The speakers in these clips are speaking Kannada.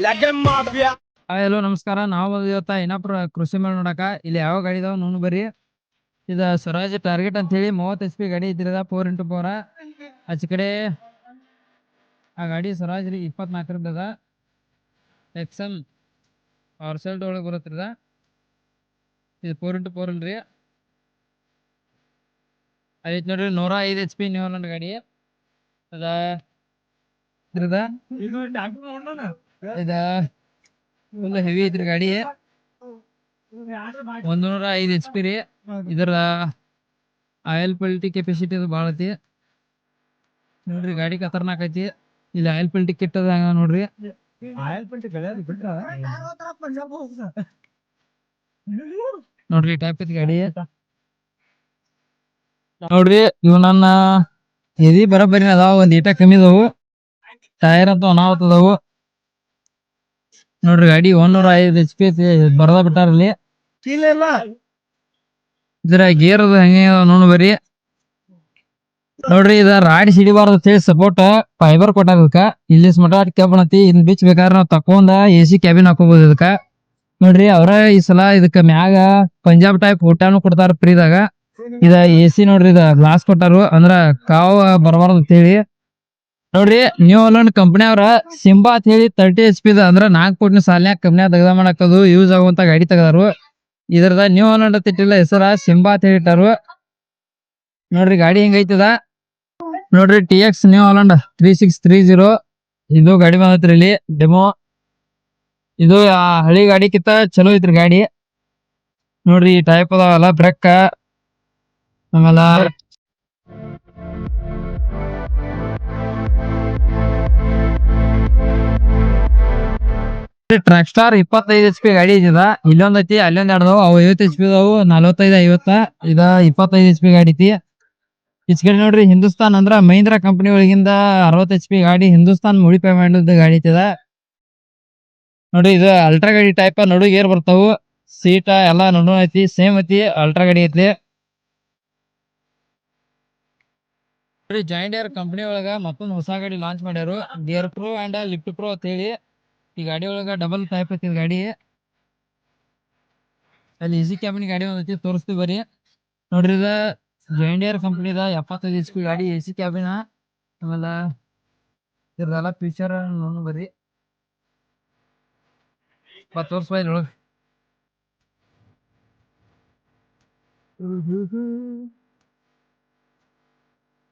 ಹಲೋ ನಮಸ್ಕಾರ. ನಾವು ಇವತ್ತ ಏನಾಪುರ ಕೃಷಿ ಮೇಳ ನೋಡಕ. ಇಲ್ಲಿ ಯಾವ ಗಾಡಿ ಇದಾವ ನೋಡ್ ಬರ್ರಿ. ಇದ ಸ್ವರಾಜ್ ಟಾರ್ಗೆಟ್ ಅಂತ ಹೇಳಿ 30 HP ಗಾಡಿ ಇದ್ರದ 4x4. ಆಚೆ ಕಡೆ ಆ ಗಾಡಿ ಸ್ವರಾಜ್ ರೀ 24 ಎಕ್ಸೆಲ್ ಪವರ್ ಶೆಲ್ಟ್ ಒಳಗೆ ಬರುತ್ತಿರದ. ಇದು 4x4 ಅಲ್ರಿ. ಅದೈತ್ ನೋಡ್ರಿ 105 HP ನ್ಯೂ ಹಾಲೆಂಡ್ ಗಾಡಿ ಅದ. ಇದ ಫುಲ್ ಹೆವಿ ಐತ್ರಿ ಗಾಡಿ. 105 HP ರೀ. ಇದರ ಆಯಿಲ್ ಕ್ವಾಲಿಟಿ ಕೆಪಾಸಿಟಿ ಅದು ಭಾಳ ಐತಿ ನೋಡ್ರಿ. ಗಾಡಿ ಖತರ್ನಾಕ್ ಐತಿ. ಇಲ್ಲಿ ಆಯಿಲ್ ಕ್ವಾಲಿಟಿ ಕಿಟ್ ಅದ ನೋಡ್ರಿ. ನೋಡ್ರಿ ಟೈಪ್ ಐತಿ ಗಾಡಿ ನೋಡ್ರಿ. ಇವ್ ನನ್ನ ಎದಿ ಬರಬ್ಬರಿ ಅದಾವ, ಒಂದ್ ಈಟ ಕಮ್ಮಿ ಅದಾವು. ಟೈರ್ ಅಂತ ಅನಾಹುತ ಅದಾವು ನೋಡ್ರಿ. ಗಾಡಿ 105 HP ಬರದ ಬಿಟ್ಟಾರಲ್ಲಿ. ಇದ್ರ ಗೇರ್ ಅದು ಹೆಂಗೆ ನೋಡ್ ಬರ್ರಿ ನೋಡ್ರಿ. ಇದ ರಾಡಿ ಸಿಡಿಬಾರ್ದು ಅಂತೇಳಿ ಸಪೋರ್ಟ್ ಫೈಬರ್ ಕೊಟ್ಟಾರ. ಇಲ್ಲಿ ಮಟ ಕೆಬ್ಬಣತಿ ಇನ್ ಬಿಚ್ ಬೇಕಾದ್ರೆ ನಾವ್ ತಕೊಂಡ AC ಕ್ಯಾಬಿನ್ ಹಾಕೋಬಹುದು ಇದಕ್ಕ. ನೋಡ್ರಿ ಅವ್ರ ಈ ಸಲ ಇದಕ್ಕ ಮ್ಯಾಗ ಪಂಜಾಬ್ ಟೈಪ್ ಊಟಾನು ಕೊಡ್ತಾರ ಫ್ರೀದಾಗ. ಇದ AC ನೋಡ್ರಿ, ಇದ ಗ್ಲಾಸ್ ಕೊಟ್ಟಾರು ಅಂದ್ರ ಕಾವ ಬರಬಾರ್ದು ಅಂತೇಳಿ. ನೋಡ್ರಿ ನ್ಯೂ ಹಾಲೆಂಡ್ ಕಂಪನಿ ಅವ್ರ ಸಿಂಬಾ ಅಂತ ಹೇಳಿ 30 HP ಅಂದ್ರ 4 ಕೋಟಿ ಸಾಲಿನ್ಯಾಗ ಕಂಪನಿಯಾಗ ತೆಗ್ದ ಮಾಡಾಕದು ಯೂಸ್ ಆಗುವಂತ ಗಾಡಿ ತೆಗದಾರು. ಇದ್ರದ ನ್ಯೂ ಹಾಲೆಂಡ್ ಅಂತ ಇಟ್ಟಿಲ್ಲ, ಹೆಸರ ಸಿಂಬಾ ಅಂತ ಹೇಳಿಟ್ಟಾರು. ನೋಡ್ರಿ ಗಾಡಿ ಹೆಂಗೈತದ ನೋಡ್ರಿ. TX ನ್ಯೂ ಹಾಲೆಂಡ್ 3630 ಇದು ಗಾಡಿ ಬಂದತ್ರಿ ಇಲ್ಲಿ ಡೆಮೋ. ಇದು ಹಳಿ ಗಾಡಿಕಿಂತ ಚಲೋ ಐತ್ರಿ ಗಾಡಿ ನೋಡ್ರಿ. ಈ ಟೈಪ್ ಅದಾವಲ್ಲ ಬ್ರೇಕ್, ಆಮೇಲೆ ಟ್ರ್ಯಾಕ್ ಸ್ಟಾರ್ 25 HP ಗಾಡಿ ಇದ. ಇಲ್ಲೊಂದ್ ಐತಿ, ಅಲ್ಲೊಂದ್ ಎರಡದಾವು. ಅವು 50 HP ಅದಾವು, 45 50. ಇದ 25 HP ಗಾಡಿ ಐತಿ. ಈಚ ಕಡೆ ನೋಡ್ರಿ ಹಿಂದೂಸ್ತಾನ್ ಅಂದ್ರ ಮಹೀಂದ್ರಾ ಕಂಪನಿ ಒಳಗಿಂದ 60 HP ಗಾಡಿ ಹಿಂದೂಸ್ತಾನ್ ಮೊಡಿಫೈ ಮಾಡಿದ ಗಾಡಿ ಐತದ ನೋಡ್ರಿ. ಇದು ಅಲ್ಟ್ರಾ ಗಾಡಿ ಟೈಪ್ ನಡು ಗೇರ್ ಬರ್ತಾವು. ಸೀಟ ಎಲ್ಲಾ ನಡು ಐತಿ, ಸೇಮ್ ಐತಿ, ಅಲ್ಟ್ರಾ ಗಾಡಿ ಐತಿ ನೋಡ್ರಿ. ಜಾಯಿಂಡಿಯರ್ ಕಂಪನಿ ಒಳಗ ಮತ್ತೊಂದು ಹೊಸ ಗಾಡಿ ಲಾಂಚ್ ಮಾಡ್ಯಾರು, gear pro and lift pro ಅಂತ ಹೇಳಿ. ಈ ಗಾಡಿ ಒಳಗ ಡಬಲ್ ಟೈಪ್ ಐತಿ ಗಾಡಿ. ಅಲ್ಲಿ ಈಸಿ ಕ್ಯಾಬಿನ್ ಗಾಡಿ ಒಂದೈತಿ, ತೋರಿಸ್ತೀವಿ ಬರೀ ನೋಡ್ರಿ. ಇದ ಜಾಯಿಂಡಿಯರ್ ಕಂಪನಿದ 75 HP ಗಾಡಿ AC ಕ್ಯಾಬಿನ್. ಆಮೇಲೆ ಇದ್ರದೆಲ್ಲ ಫ್ಯೂಚರ್ ನೋಡ್ ಬರ್ರಿ. ತೋರ್ಸ್ ಬೈ ಒಳಗ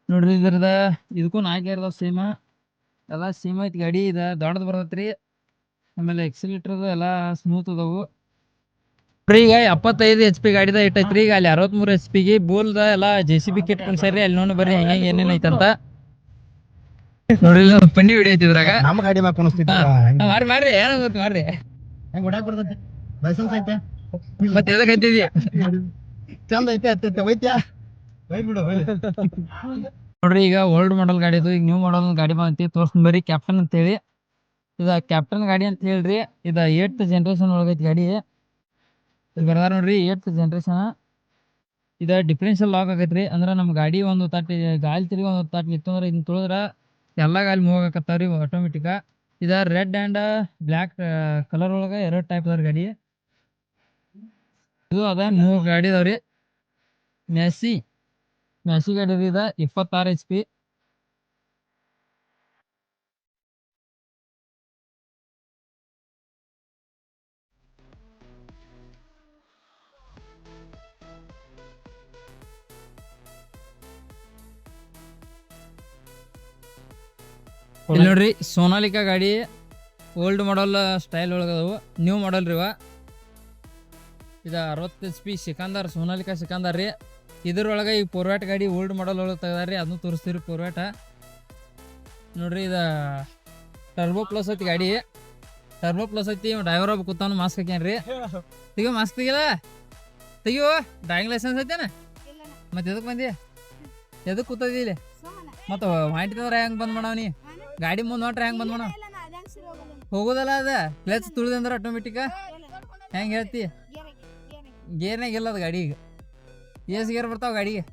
ನೋಡ್ರಿ. ಇದ್ರದ ಇದಕ್ಕೂ 4 ಗೇರ್ ಸೇಮ್ ಎಲ್ಲಾ ಸೇಮ್ ಐತಿ ಗಾಡಿ. ಇದ ದೊಡ್ಡದ್ ಬರ್ತೈತ್ರಿ. ಆಮೇಲೆ ಎಕ್ಸಿಲೇಟರ್ ಎಲ್ಲಾ ಸ್ಮೂತ್ ಅದಾವು. ಈಗ 75 HP ಗಾಡಿದ ಇಟ್ಟೈತ್ರಿ. ಈಗ ಅಲ್ಲಿ 63 HP ಗೆ ಬೋಲ್ದ ಎಲ್ಲಾ JCB ಕಿಟ್ ಕುಣ್ಸ್ಯಾರ್ರಿ. ಅಲ್ಲಿ ನೋಡಿ ಬರ್ರಿ ಹೆಂಗ ಏನೇನ್ ಐತಂತ ನೋಡ್ರಿ. ಪಂಡಿ ವಿಡಿಯೋ ಐತಿದ್ರಾಗ ನಮ್ಮ ಗಾಡಿ ಮ್ಯಾಗ ಕುಣಿಸ್ತಿದ್ದ ಮಾಡ್ರಿ ಏನ ಗೊತ್ತು ಮಾಡ್ರಿ. ಹೆಂಗ್ ಹೊಡ್ಯಾಕ್ ಬರ್ತೈತಿ, ಲೈಸೆನ್ಸ್ ಐತೆ, ಮತ್ತೆ ಎದಕ್ ಐತಿದ್ಯ ಚಂದ ಐತೆ ಹತ್ತೈತೆ ಒಯ್ತ್ಯಾ ಬಿಡು. ನೋಡ್ರಿ ಈಗ ಓಲ್ಡ್ ಮಾಡೆಲ್ ಗಾಡಿ ಇದು. ಈಗ ನ್ಯೂ ಮಾಡೆಲ್ ಗಾಡಿ ಬಂದೈತಿ, ತೋರ್ಸ್ತೀನಿ ಬರ್ರಿ. ಕ್ಯಾಪ್ಟನ್ ಅಂತ ಹೇಳಿ ಇದ ಕ್ಯಾಪ್ಟನ್ ಗಾಡಿ ಅಂತ ಹೇಳ್ರಿ. ಇದ 8th ಜನರೇಷನ್ ಒಳಗೈತಿ ಗಾಡಿ. ಇದು ಬರ್ದಾರ ನೋಡ್ರಿ 8th ಜನರೇಷನ್. ಇದ ಡಿಫರೆನ್ಷಿಯಲ್ ಲಾಕ್ ಆಗೈತ್ರಿ. ಅಂದ್ರ ನಮ್ ಗಾಡಿ ಒಂದು ತಟ್ಟಿ ಗಾಲಿ ತಿರುಗಿ ಒಂದು ತಟ್ಟಿ ಇತ್ತು ಅಂದ್ರೆ ಇದನ್ನ ತುಳಿದ್ರ ಎಲ್ಲಾ ಗಾಲಿ ಮೂವ್ ಆಗಕತ್ತಾವ್ರಿ ಆಟೋಮೆಟಿಕ್. ಇದ ರೆಡ್ ಅಂಡ್ ಬ್ಲಾಕ್ ಕಲರ್ ಒಳಗ 2 ಟೈಪ್ ಅದಾವ್ರಿ ಗಾಡಿ. ಇದು ಅದ 3 ಗಾಡಿ ಅದಾವ್ರಿ. ಮ್ಯಾಸಿ ಗಾಡಿ ಇದ 26 HP. ಇಲ್ಲಿ ನೋಡ್ರಿ ಸೋನಾಲಿಕಾ ಗಾಡಿ ಓಲ್ಡ್ ಮಾಡೆಲ್ ಸ್ಟೈಲ್ ಒಳಗದವು. ನ್ಯೂ ಮಾಡೆಲ್ ರೀ ಇವ. ಇದ 60 HP ಸಿಕಂದರ್, ಸೋನಾಲಿಕಾ ಸಿಕಂದರ್ ರೀ. ಇದ್ರೊಳಗೆ ಈ ಪೋರ್ವ್ಯಾಟ್ ಗಾಡಿ ಓಲ್ಡ್ ಮಾಡೆಲ್ ಒಳಗೆ ತೆಗ್ದಾರ್ರಿ, ಅದನ್ನು ತೋರಿಸ್ತೀವಿ ಪೋರ್ವ್ಯಾಟ ನೋಡ್ರಿ. ಇದ ಟರ್ಬೋ ಪ್ಲಸ್ ಐತಿ ಗಾಡಿ. ಟರ್ಬೋ ಪ್ಲಸ್ ಐತಿ. ಡ್ರೈವರ್ ಒಬ್ಬ ಕೂತಾನು ಮಾಸ್ಕ್ ಹಾಕ್ಯಾನ್ರಿ. ತೆಗಿಯೋ ಮಾಸ್ಕ್ ತೆಗಿಲ್ಲ, ತೆಗಿಯೋ. ಡ್ರೈವಿಂಗ್ ಲೈಸೆನ್ಸ್ ಐತೇನ? ಮತ್ತೆ ಎದಕ್ ಬಂದಿ, ಎದಕ್ ಕೂತದಿ ಇಲ್ಲಿ? ಮತ್ತ ಮಾಡಿದ್ರ ಹೆಂಗ್ ಬಂದ್ ಮಾಡವ್ನಿ? ಗಾಡಿ ಮುಂದ್ ನೋಟ್ರ ಹೆಂಗ್ ಬಂದ್ ಮಾಡವ್? ಹೋಗೋದಲ್ಲ ಅದ ಕ್ಲಚ್ ತುಳಿದಂದ್ರ ಆಟೋಮೆಟಿಕ್ ಹೆಂಗ್ ಹೇಳ್ತಿ? ಗೇರ್ನಾಗ ಇಲ್ಲ ಅದ ಗಾಡಿ. ಈಗ ಎಸ್ ಗೇರ್ ಬರ್ತಾವ ಗಾಡಿಗೆ?